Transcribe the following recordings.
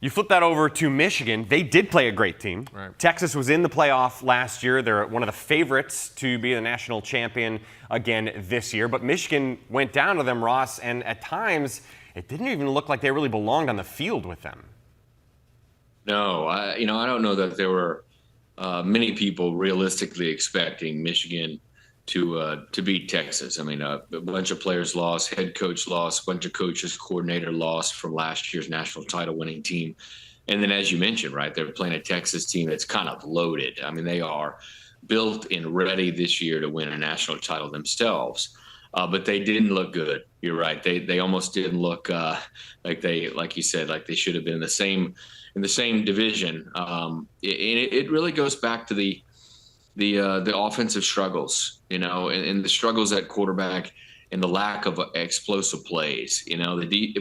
You flip that over to Michigan. They did play a great team. Right. Texas was in the playoff last year. They're one of the favorites to be the national champion again this year. But Michigan went down to them, Ross, and at times it didn't even look like they really belonged on the field with them. No, I don't know that there were many people realistically expecting Michigan to beat Texas. I mean, a bunch of players lost, head coach lost, a bunch of coaches, coordinator lost from last year's national title winning team. And then, as you mentioned, right, they're playing a Texas team that's kind of loaded. I mean, they are built and ready this year to win a national title themselves. But they didn't look good. You're right. They almost didn't look like you said, like they should have been in the same division. It really goes back to the offensive struggles, and the struggles at quarterback and the lack of explosive plays,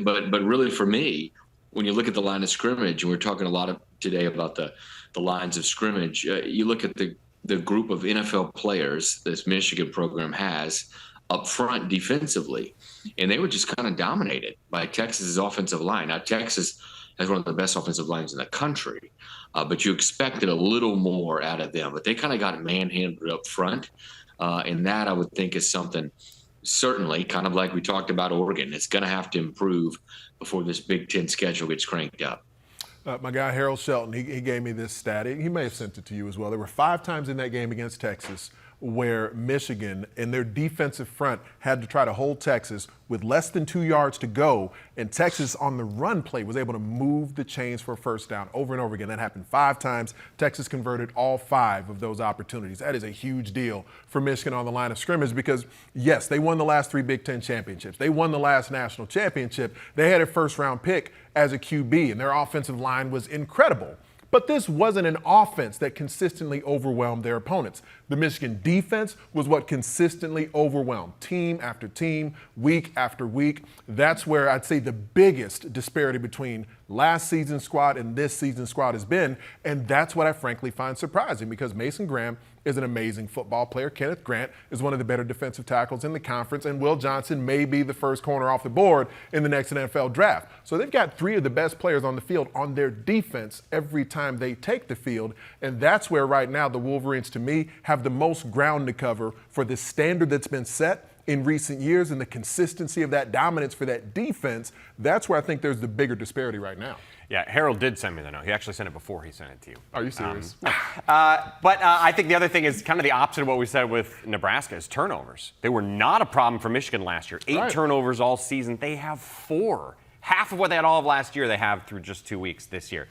but really for me, when you look at the line of scrimmage, and we're talking a lot today about the lines of scrimmage, you look at the group of NFL players this Michigan program has up front defensively, and they were just kind of dominated by Texas's offensive line. Now, Texas has one of the best offensive lines in the country, but you expected a little more out of them. But they kind of got manhandled up front, and that I would think is something certainly kind of like we talked about Oregon. It's going to have to improve before this Big Ten schedule gets cranked up. My guy Harold Shelton, he gave me this stat. He may have sent it to you as well. There were 5 times in that game against Texas where Michigan and their defensive front had to try to hold Texas with less than 2 yards to go, and Texas on the run play was able to move the chains for a first down over and over again. That happened 5 times. Texas converted all 5 of those opportunities. That is a huge deal for Michigan on the line of scrimmage because, yes, they won the last 3 Big Ten championships. They won the last national championship. They had a first-round pick as a QB, and their offensive line was incredible. But this wasn't an offense that consistently overwhelmed their opponents. The Michigan defense was what consistently overwhelmed team after team, week after week. That's where I'd say the biggest disparity between last season's squad and this season's squad has been, and that's what I frankly find surprising because Mason Graham is an amazing football player. Kenneth Grant is one of the better defensive tackles in the conference, and Will Johnson may be the first corner off the board in the next NFL draft. So they've got 3 of the best players on the field on their defense every time they take the field, and that's where right now the Wolverines, to me, have the most ground to cover for the standard that's been set in recent years and the consistency of that dominance for that defense. That's where I think there's the bigger disparity right now. Yeah, Harold did send me the note. He actually sent it before he sent it to you. Are you serious? But I think the other thing is kind of the opposite of what we said with Nebraska is turnovers. They were not a problem for Michigan last year. 8 turnovers all season. They have 4. Half of what they had all of last year they have through just 2 weeks this year.